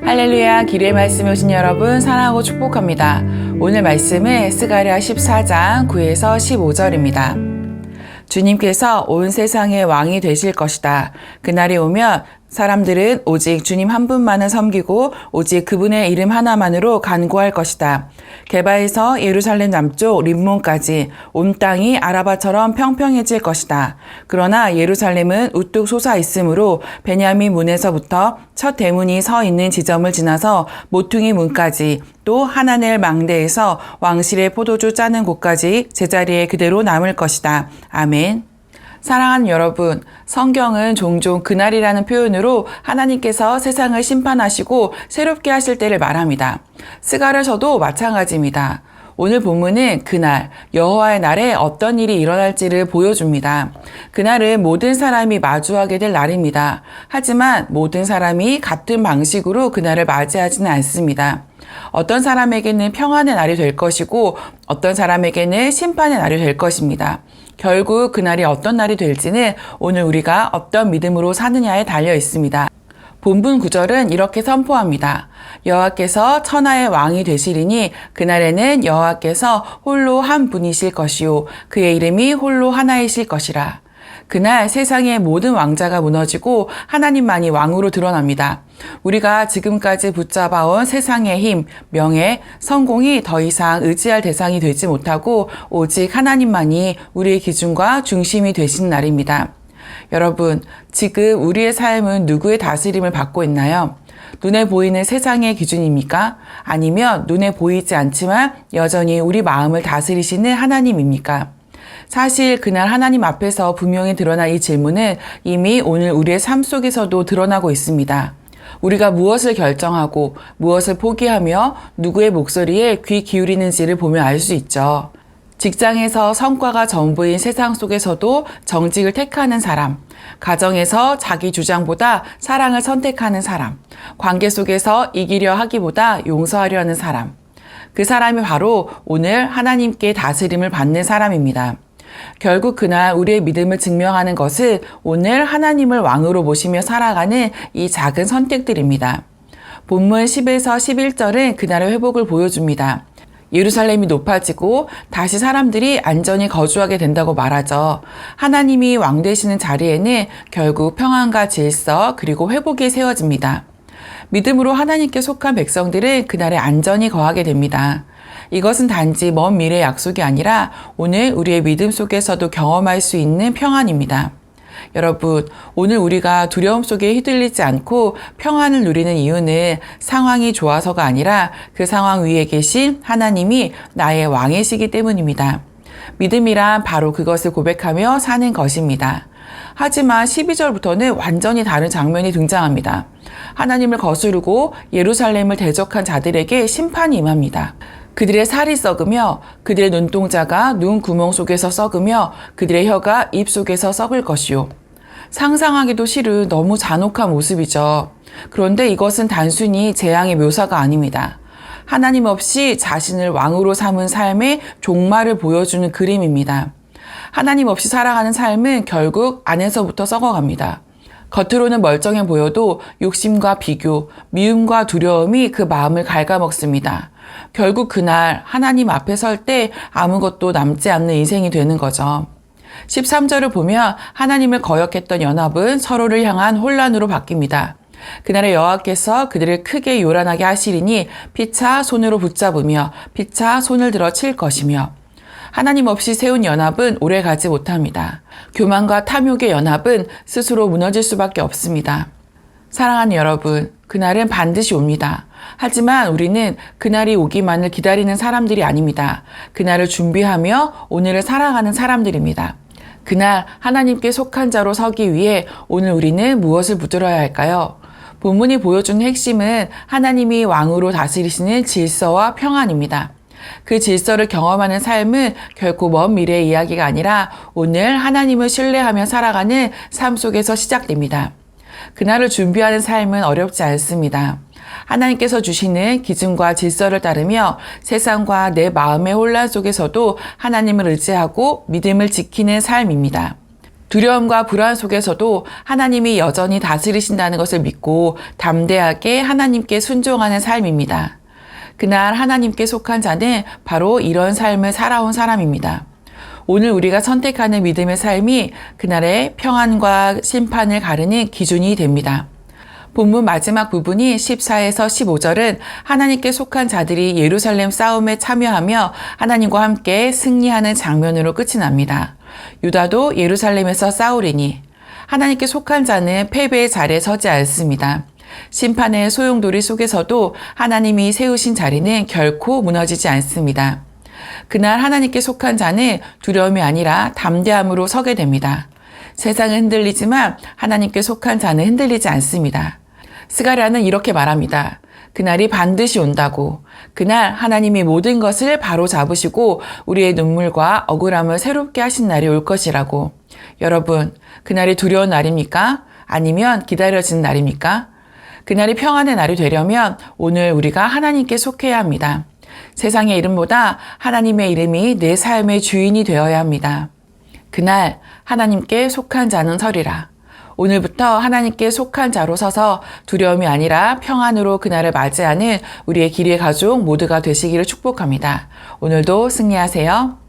할렐루야, 기도의 말씀에 오신 여러분 사랑하고 축복합니다. 오늘 말씀은 스가랴 14장 9에서 15절입니다. 주님께서 온 세상의 왕이 되실 것이다. 그날이 오면 사람들은 오직 주님 한 분만을 섬기고 오직 그분의 이름 하나만으로 간구할 것이다. 게바에서 예루살렘 남쪽 림몬까지 온 땅이 아라바처럼 평평해질 것이다. 그러나 예루살렘은 우뚝 솟아 있으므로 베냐민 문에서부터 첫 대문이 서 있는 지점을 지나서 모퉁이 문까지 또 하나넬 망대에서 왕실의 포도주 짜는 곳까지 제자리에 그대로 남을 것이다. 아멘. 사랑하는 여러분, 성경은 종종 그날이라는 표현으로 하나님께서 세상을 심판하시고 새롭게 하실 때를 말합니다. 스가랴서도 마찬가지입니다. 오늘 본문은 그날, 여호와의 날에 어떤 일이 일어날지를 보여줍니다. 그날은 모든 사람이 마주하게 될 날입니다. 하지만 모든 사람이 같은 방식으로 그날을 맞이하지는 않습니다. 어떤 사람에게는 평안의 날이 될 것이고 어떤 사람에게는 심판의 날이 될 것입니다. 결국 그날이 어떤 날이 될지는 오늘 우리가 어떤 믿음으로 사느냐에 달려 있습니다. 본문 9절은 이렇게 선포합니다. 여호와께서 천하의 왕이 되시리니 그날에는 여호와께서 홀로 한 분이실 것이요 그의 이름이 홀로 하나이실 것이라. 그날 세상의 모든 왕자가 무너지고 하나님만이 왕으로 드러납니다. 우리가 지금까지 붙잡아온 세상의 힘, 명예, 성공이 더 이상 의지할 대상이 되지 못하고 오직 하나님만이 우리의 기준과 중심이 되신 날입니다. 여러분, 지금 우리의 삶은 누구의 다스림을 받고 있나요? 눈에 보이는 세상의 기준입니까? 아니면 눈에 보이지 않지만 여전히 우리 마음을 다스리시는 하나님입니까? 사실 그날 하나님 앞에서 분명히 드러난 이 질문은 이미 오늘 우리의 삶 속에서도 드러나고 있습니다. 우리가 무엇을 결정하고 무엇을 포기하며 누구의 목소리에 귀 기울이는지를 보면 알 수 있죠. 직장에서 성과가 전부인 세상 속에서도 정직을 택하는 사람, 가정에서 자기 주장보다 사랑을 선택하는 사람, 관계 속에서 이기려 하기보다 용서하려 하는 사람, 그 사람이 바로 오늘 하나님께 다스림을 받는 사람입니다. 결국 그날 우리의 믿음을 증명하는 것은 오늘 하나님을 왕으로 모시며 살아가는 이 작은 선택들입니다. 본문 10에서 11절은 그날의 회복을 보여줍니다. 예루살렘이 높아지고 다시 사람들이 안전히 거주하게 된다고 말하죠. 하나님이 왕 되시는 자리에는 결국 평안과 질서 그리고 회복이 세워집니다. 믿음으로 하나님께 속한 백성들은 그날에 안전히 거하게 됩니다. 이것은 단지 먼 미래의 약속이 아니라 오늘 우리의 믿음 속에서도 경험할 수 있는 평안입니다. 여러분, 오늘 우리가 두려움 속에 휘둘리지 않고 평안을 누리는 이유는 상황이 좋아서가 아니라 그 상황 위에 계신 하나님이 나의 왕이시기 때문입니다. 믿음이란 바로 그것을 고백하며 사는 것입니다. 하지만 12절부터는 완전히 다른 장면이 등장합니다. 하나님을 거스르고 예루살렘을 대적한 자들에게 심판이 임합니다. 그들의 살이 썩으며 그들의 눈동자가 눈 구멍 속에서 썩으며 그들의 혀가 입 속에서 썩을 것이요. 상상하기도 싫은 너무 잔혹한 모습이죠. 그런데 이것은 단순히 재앙의 묘사가 아닙니다. 하나님 없이 자신을 왕으로 삼은 삶의 종말을 보여주는 그림입니다. 하나님 없이 살아가는 삶은 결국 안에서부터 썩어갑니다. 겉으로는 멀쩡해 보여도 욕심과 비교, 미움과 두려움이 그 마음을 갉아먹습니다. 결국 그날 하나님 앞에 설 때 아무것도 남지 않는 인생이 되는 거죠. 13절을 보면 하나님을 거역했던 연합은 서로를 향한 혼란으로 바뀝니다. 그날에 여호와께서 그들을 크게 요란하게 하시리니 피차 손으로 붙잡으며 피차 손을 들어 칠 것이며 하나님 없이 세운 연합은 오래 가지 못합니다. 교만과 탐욕의 연합은 스스로 무너질 수밖에 없습니다. 사랑하는 여러분, 그날은 반드시 옵니다. 하지만 우리는 그날이 오기만을 기다리는 사람들이 아닙니다. 그날을 준비하며 오늘을 살아가는 사람들입니다. 그날 하나님께 속한 자로 서기 위해 오늘 우리는 무엇을 붙들어야 할까요? 본문이 보여주는 핵심은 하나님이 왕으로 다스리시는 질서와 평안입니다. 그 질서를 경험하는 삶은 결코 먼 미래의 이야기가 아니라 오늘 하나님을 신뢰하며 살아가는 삶 속에서 시작됩니다. 그날을 준비하는 삶은 어렵지 않습니다. 하나님께서 주시는 기준과 질서를 따르며 세상과 내 마음의 혼란 속에서도 하나님을 의지하고 믿음을 지키는 삶입니다. 두려움과 불안 속에서도 하나님이 여전히 다스리신다는 것을 믿고 담대하게 하나님께 순종하는 삶입니다. 그날 하나님께 속한 자는 바로 이런 삶을 살아온 사람입니다. 오늘 우리가 선택하는 믿음의 삶이 그날의 평안과 심판을 가르는 기준이 됩니다. 본문 마지막 부분이 14에서 15절은 하나님께 속한 자들이 예루살렘 싸움에 참여하며 하나님과 함께 승리하는 장면으로 끝이 납니다. 유다도 예루살렘에서 싸우리니 하나님께 속한 자는 패배의 자리에 서지 않습니다. 심판의 소용돌이 속에서도 하나님이 세우신 자리는 결코 무너지지 않습니다. 그날 하나님께 속한 자는 두려움이 아니라 담대함으로 서게 됩니다. 세상은 흔들리지만 하나님께 속한 자는 흔들리지 않습니다. 스가랴는 이렇게 말합니다. 그날이 반드시 온다고. 그날 하나님이 모든 것을 바로 잡으시고 우리의 눈물과 억울함을 새롭게 하신 날이 올 것이라고. 여러분, 그날이 두려운 날입니까? 아니면 기다려지는 날입니까? 그날이 평안의 날이 되려면 오늘 우리가 하나님께 속해야 합니다. 세상의 이름보다 하나님의 이름이 내 삶의 주인이 되어야 합니다. 그날 하나님께 속한 자는 서리라. 오늘부터 하나님께 속한 자로 서서 두려움이 아니라 평안으로 그날을 맞이하는 우리의 기리의 가족 모두가 되시기를 축복합니다. 오늘도 승리하세요.